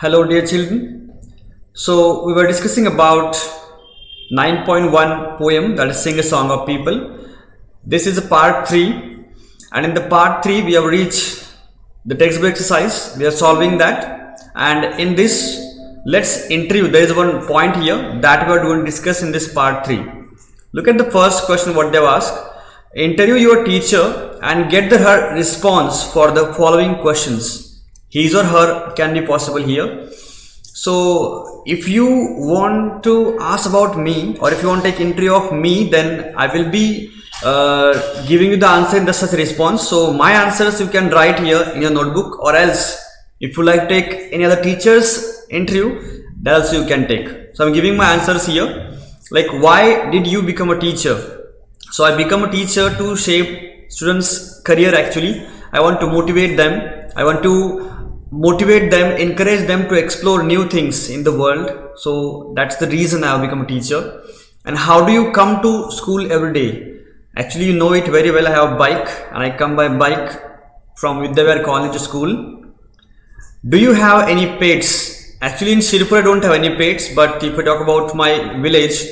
Hello dear children. So we were discussing about 9.1 poem, that is Sing a Song of People. This is a part 3, and in the part 3 we have reached the textbook exercise. We are solving that, and in this let's interview. There is one point here that we are going to discuss in this part 3. Look at the first question what they have asked. Interview your teacher and get her response for the following questions. His or her can be possible here. So if you want to ask about me, or if you want to take interview of me, then I will be giving you the answer in the such response. So my answers you can write here in your notebook, or else if you like to take any other teacher's interview, that also you can take. So I'm giving my answers here. Like, why did you become a teacher? So I become a teacher to shape students' career. Actually, I want to motivate them. I want to motivate them, encourage them to explore new things in the world. So that's the reason I have become a teacher. And how do you come to school every day? Actually, you know it very well. I have a bike and I come by bike from Vidyavihar College to school. Do you have any pets? Actually, in Shirpur I don't have any pets, but if I talk about my village,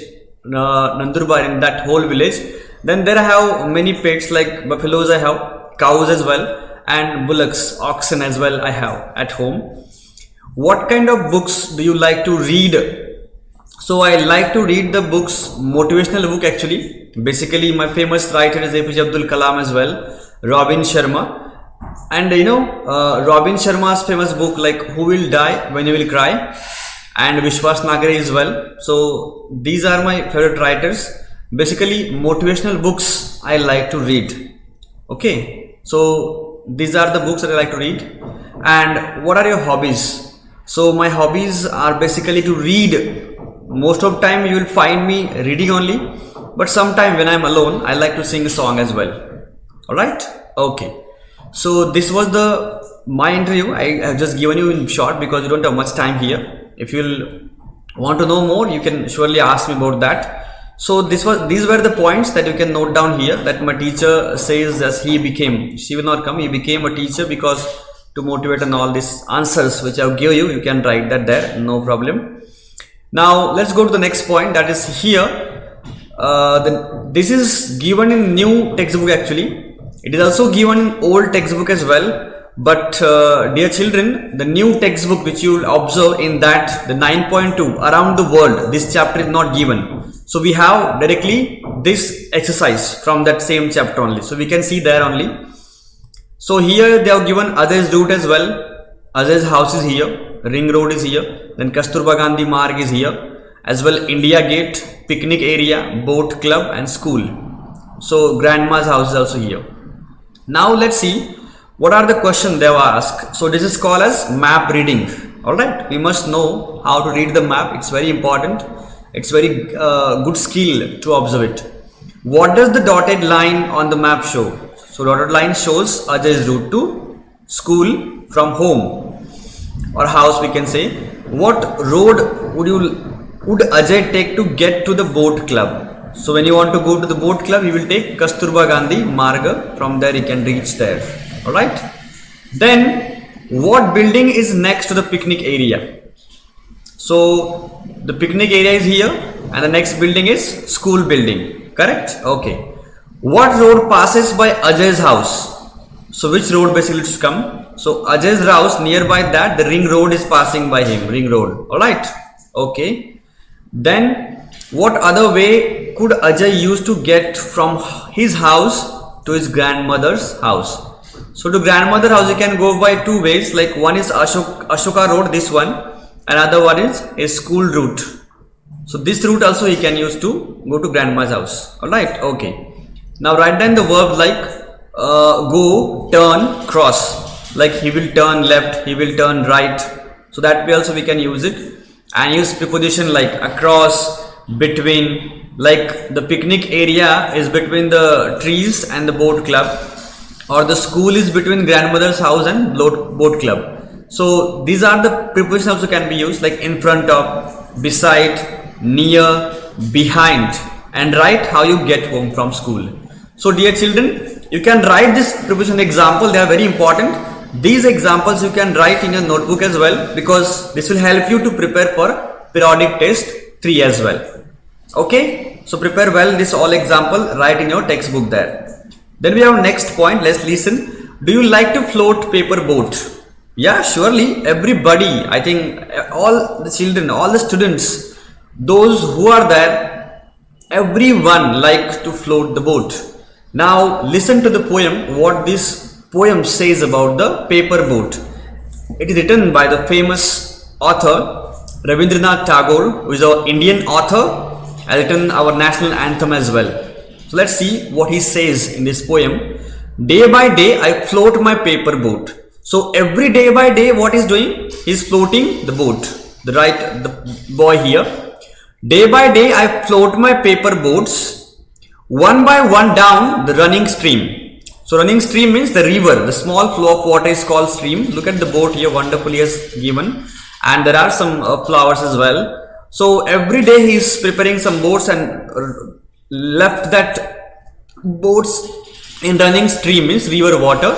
Nandurbar, in that whole village, then there I have many pets like buffaloes, I have cows as well, and bullocks, oxen as well I have at home. What kind of books do you like to read? So I like to read the books, motivational book actually. Basically my famous writer is APJ Abdul Kalam as well, Robin Sharma. And Robin Sharma's famous book like Who Will Die When You Will Cry, and Vishwas Nagare as well. So these are my favorite writers. Basically motivational books I like to read. Okay, so these are the books that I like to read. And what are your hobbies? So my hobbies are basically to read. Most of the time you will find me reading only, but sometime when I'm alone I like to sing a song as well. Alright, okay. So this was my interview. I have just given you in short because you don't have much time here. If you want to know more, you can surely ask me about that. So these were the points that you can note down here, that my teacher says as she will not come, he became a teacher because to motivate, and all these answers which I have given you, you can write that there, no problem. Now let's go to the next point, that is here. This is given in new textbook actually. It is also given in old textbook as well. But dear children, the new textbook which you will observe in that, the 9.2 around the world, this chapter is not given. So we have directly this exercise from that same chapter only. So we can see there only. So here they have given Ajay's route as well. Ajay's house is here, Ring Road is here, then Kasturba Gandhi Marg is here, as well India Gate, picnic area, boat club and school. So grandma's house is also here. Now let's see what are the questions they have asked. So this is called as map reading. Alright, we must know how to read the map. It's very important. It's very good skill to observe it. What does the dotted line on the map show? So dotted line shows Ajay's route to school from home or house, we can say. What road would Ajay take to get to the boat club? So when you want to go to the boat club, you will take Kasturba Gandhi Marga. From there you can reach there. Alright. Then what building is next to the picnic area? So the picnic area is here and the next building is school building. Correct? Okay. What road passes by Ajay's house? So which road basically to come? So Ajay's house, nearby that the ring road is passing by him. Ring road. Alright. Okay. Then what other way could Ajay use to get from his house to his grandmother's house? So to grandmother house you can go by two ways, like one is Ashoka road, this one, another one is a school route. So this route also he can use to go to grandma's house. Alright, okay. Now write down the verb like go, turn, cross. Like he will turn left, he will turn right. So that way also we can use it. And use preposition like across, between, like the picnic area is between the trees and the boat club, or the school is between grandmother's house and boat club. So these are the prepositions also can be used, like in front of, beside, near, behind, and write how you get home from school. So dear children, you can write this preposition example, they are very important. these examples you can write in your notebook as well, because this will help you to prepare for periodic test 3 as well. Okay, so prepare well this all example, write in your textbook there. Then we have next point. Let's listen. Do you like to float paper boat? Yeah, surely everybody, I think all the children, all the students, those who are there, everyone like to float the boat. Now listen to the poem, what this poem says about the paper boat. It is written by the famous author Rabindranath Tagore, who is an Indian author, has written our national anthem as well. So let's see what he says in this poem. Day by day I float my paper boat. So every day by day what he's doing? He's floating the boat. The boy here. Day by day I float my paper boats, one by one down the running stream. So running stream means the river. The small flow of water is called stream. Look at the boat here, wonderfully has given. And there are some flowers as well. So every day he is preparing some boats and left that boats in running stream, means river water,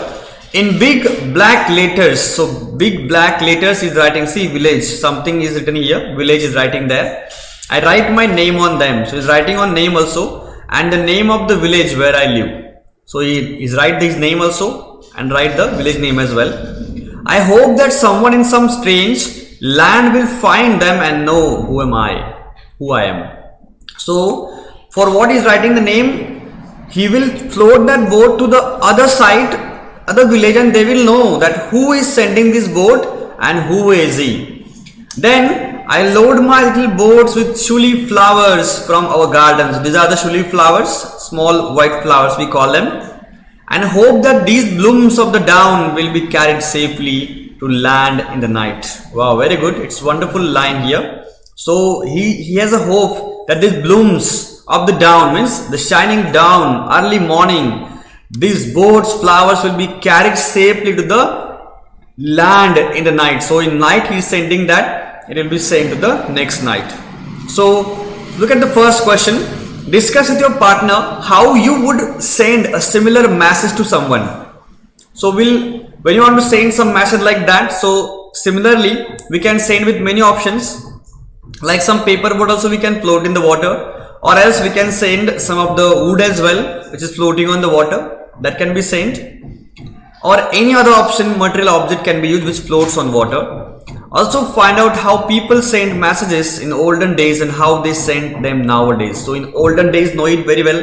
in big black letters. So big black letters is writing, see, village, something is written here, village is writing there. I write my name on them. So he's writing on name also, and the name of the village where I live. So he is write his name also and write the village name as well. I hope that someone in some strange land will find them and know who I am. So for what he's writing the name, he will float that boat to the other side, other village, and they will know that who is sending this boat and who is he. Then I load my little boats with shuli flowers from our gardens. These are the shuli flowers, small white flowers we call them, and hope that these blooms of the down will be carried safely to land in the night. Wow, very good. It's wonderful line here. So he has a hope that these blooms of the down, means the shining down, early morning, these boats, flowers will be carried safely to the land in the night. So in night he is sending that, it will be sent to the next night. So look at the first question. Discuss with your partner how you would send a similar message to someone. So when you want to send some message like that, so similarly we can send with many options, like some paper boat also we can float in the water, or else we can send some of the wood as well, which is floating on the water, that can be sent, or any other option, material object can be used which floats on water. Also find out how people send messages in olden days and how they send them nowadays. So in olden days, know it very well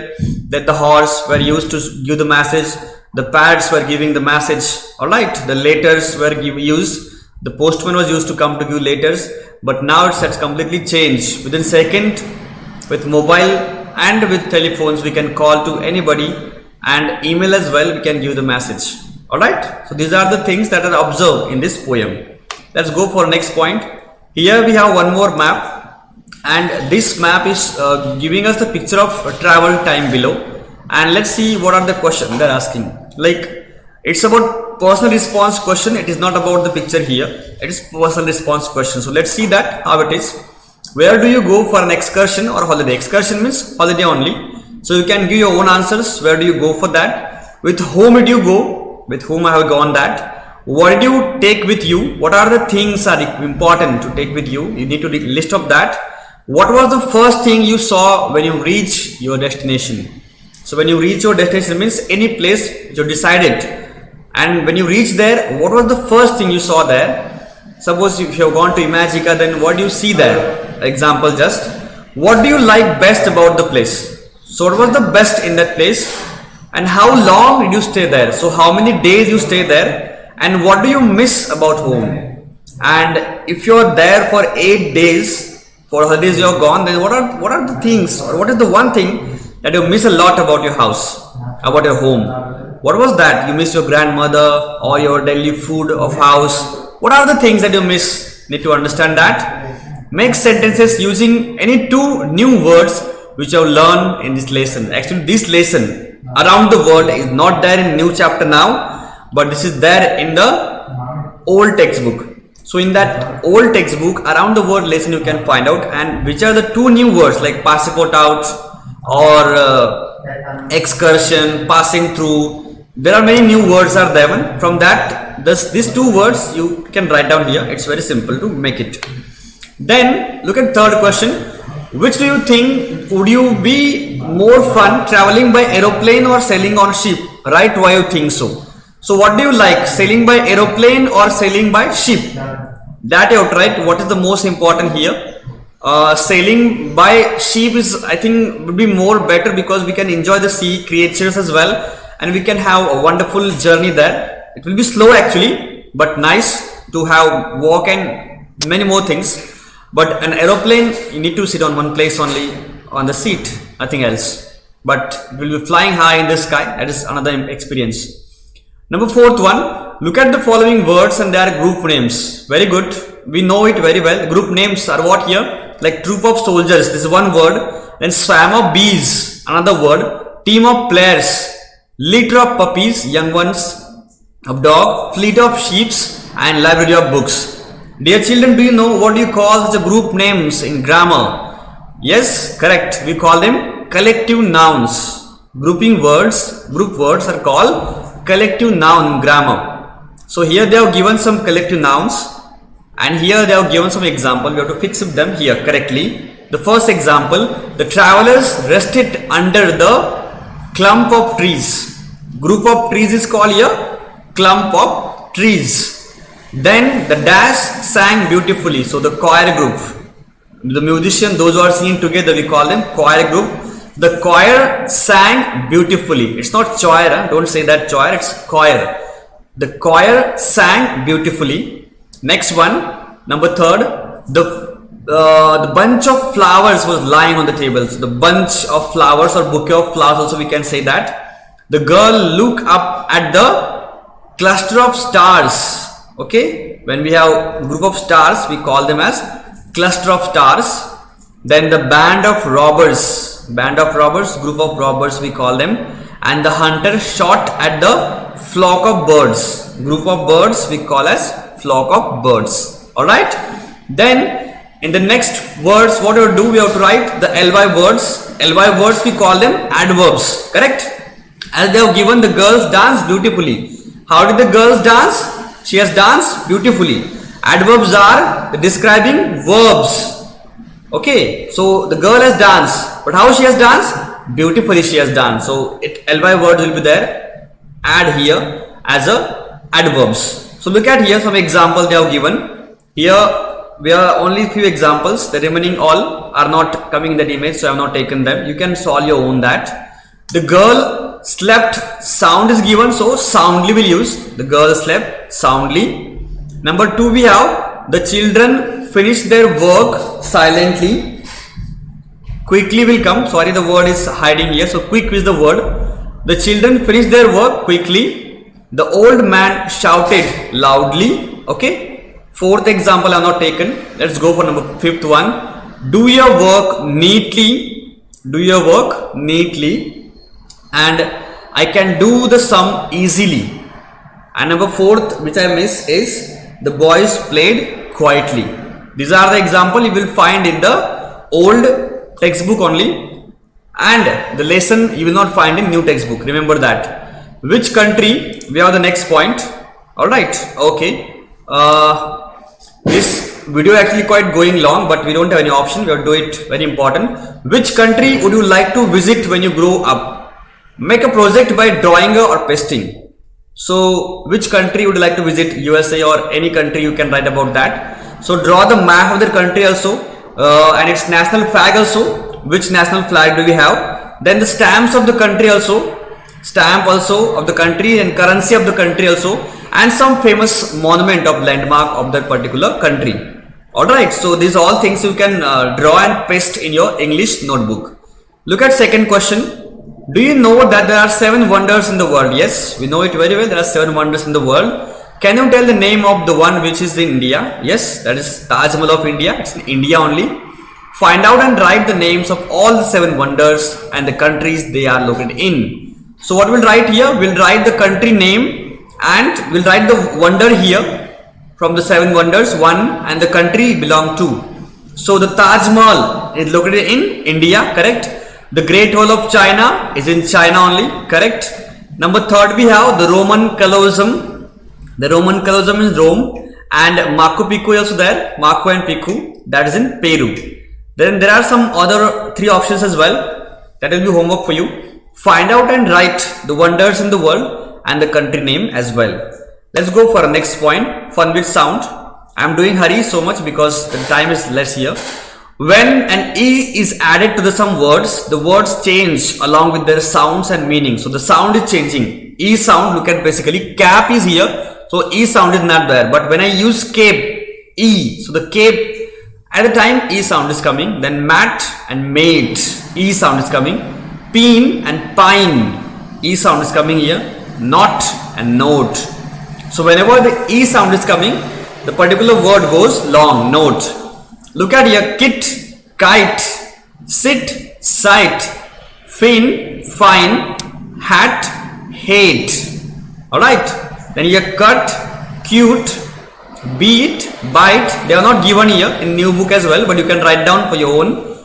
that the horse were used to give the message, the parrots were giving the message, alright, the letters were used, the postman was used to come to give letters, but now it's completely changed. Within second, with mobile and with telephones we can call to anybody, and email as well we can give the message. Alright, so these are the things that are observed in this poem. Let's go for next point. Here we have one more map, and this map is giving us the picture of travel time below. And let's see what are the questions they're asking. Like, it's about personal response question. It is not about the picture here. It is personal response question. So let's see that how it is. Where do you go for an excursion or holiday? Excursion means holiday only. So you can give your own answers. Where do you go for that? With whom did you go? With whom I have gone that? What did you take with you? What are the things are important to take with you? You need to list of that. What was the first thing you saw when you reach your destination? So when you reach your destination means any place you decided, and when you reach there, what was the first thing you saw there? Suppose if you have gone to Imagica, then what do you see there? Example just. What do you like best about the place? So what was the best in that place? And how long did you stay there? So how many days you stay there? And what do you miss about home? And if you are there for 8 days, for holidays you are gone, then what are the things, or what is the one thing that you miss a lot about your house, about your home? What was that? You miss your grandmother or your daily food of house. What are the things that you miss? Need to understand that. Make sentences using any 2 new words which you have learned in this lesson. Actually, this lesson around the world is not there in new chapter now, but this is there in the old textbook. So in that old textbook, around the world lesson you can find out, and which are the 2 new words like passport out or excursion, passing through. There are many new words are there. From that that these two words you can write down here. It's very simple to make it. Then look at third question. Which do you think would you be more fun, traveling by aeroplane or sailing on ship? Right? Why you think so? So what do you like, sailing by aeroplane or sailing by ship? That you have to write. What is the most important here? Sailing by ship is, I think, would be more better because we can enjoy the sea creatures as well, and we can have a wonderful journey there. It will be slow actually, but nice to have walk and many more things. But an aeroplane, you need to sit on one place only on the seat, nothing else. But it will be flying high in the sky. That is another experience. Number fourth one, look at the following words and their group names. Very good. We know it very well. Group names are what here? Like troop of soldiers, this is one word. Then swarm of bees, another word. Team of players, litter of puppies, young ones of dog, fleet of sheep, and library of books. Dear children, do you know what you call such a group names in grammar? Yes, correct. We call them collective nouns. Grouping words, group words are called collective noun in grammar. So here they have given some collective nouns. And here they have given some example. We have to fix them here correctly. The first example, the travelers rested under the clump of trees. Group of trees is called here clump of trees. Then the dash sang beautifully. So the choir group, the musician, those who are singing together, we call them choir group. The choir sang beautifully. It's not choir, huh? Don't say that choir, it's choir. The choir sang beautifully. Next one, number third, the bunch of flowers was lying on the table. So the bunch of flowers or bouquet of flowers also we can say that. The girl looked up at the cluster of stars. Okay, when we have a group of stars, we call them as cluster of stars. Then the band of robbers, group of robbers we call them. And the hunter shot at the flock of birds. Group of birds we call as flock of birds. Alright, then in the next words, what we do, we have to write the ly words. Ly words we call them adverbs, correct? As they have given, the girls dance beautifully. How did the girls dance? She has danced beautifully. Adverbs are describing verbs. Okay, so the girl has danced, but how she has danced? Beautifully she has danced. So ly words will be there, add here as a adverbs. So look at here some examples they have given. Here we are only few examples. The remaining all are not coming in that image, so I have not taken them. You can solve your own that. The girl slept. Sound is given, so soundly will use. The girl slept soundly. Number two, we have the children finished their work silently. Quickly will come. Sorry, the word is hiding here. So quick is the word. The children finished their work quickly. The old man shouted loudly. Okay. Fourth example I have not taken. Let's go for number fifth one. Do your work neatly. Do your work neatly. And I can do the sum easily. And number fourth, which I missed, is the boys played quietly. These are the example you will find in the old textbook only. And the lesson you will not find in new textbook. Remember that. Which country? We have the next point. Alright, okay. This video actually quite going long, but we don't have any option. We have to do it, very important. Which country would you like to visit when you grow up? Make a project by drawing or pasting. So which country would you like to visit? USA or any country, you can write about that. So draw the map of the country also, and its national flag also. Which national flag do we have? Then the stamps of the country also. Stamp also of the country and currency of the country also, and some famous monument of landmark of that particular country. Alright, so these all things you can draw and paste in your English notebook. Look at second question. Do you know that there are 7 wonders in the world? Yes, we know it very well. There are 7 wonders in the world. Can you tell the name of the one which is in India? Yes, that is Taj Mahal of India. It's in India only. Find out and write the names of all the 7 wonders and the countries they are located in. So what we'll write here? We'll write the country name and we'll write the wonder here from the 7 wonders, 1, and the country belong to. So the Taj Mahal is located in India, correct? The Great Wall of China is in China only, correct? Number 3rd, we have the Roman Colosseum The Roman Colosseum is Rome, and Machu Picchu is also there. Machu and Picchu, that is in Peru. Then there are some other 3 options as well. That will be homework for you. Find out and write the wonders in the world and the country name as well. Let's go for the next point. Fun with sound. I am doing hurry so much because the time is less here. When an E is added to some words, the words change along with their sounds and meaning. So the sound is changing. E sound, look at basically cap is here. So E sound is not there. But when I use cape, E, so the cape, at the time E sound is coming. Then mat and mate, E sound is coming. Peen and pine, E sound is coming here. Not and note. So whenever the E sound is coming, the particular word goes long, note. Look at here, kit, kite, sit, sight, fin, fine, hat, hate. Alright. Then here cut, cute, beat, bite. They are not given here in new book as well, but you can write down for your own.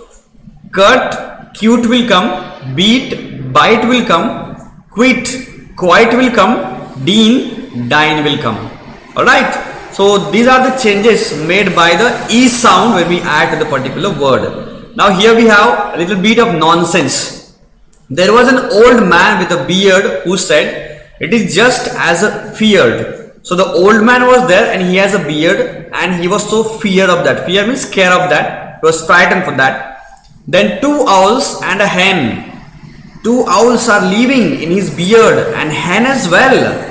Cut, cute will come, beat, bite will come, quit, quiet will come, dean, dine will come. Alright. So these are the changes made by the E sound when we add to the particular word. Now here we have a little bit of nonsense. There was an old man with a beard who said, it is just as feared. So the old man was there and he has a beard and he was so feared of that. Fear means scared of that. He was frightened for that. Then 2 owls and a hen. 2 owls are living in his beard and hen as well.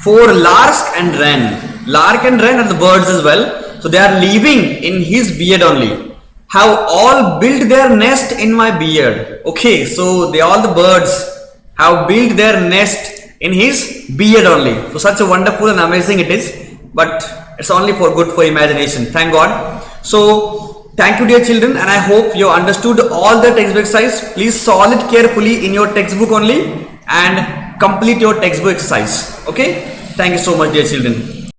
4 larks and wren. Lark and wren are the birds as well. So they are living in his beard only. Have all built their nest in my beard. Okay, so all the birds have built their nest in his beard only. So such a wonderful and amazing it is. But it's only for good for imagination. Thank God. So thank you dear children, and I hope you understood all the textbook exercise. Please solve it carefully in your textbook only and complete your textbook exercise. Okay. Thank you so much dear children.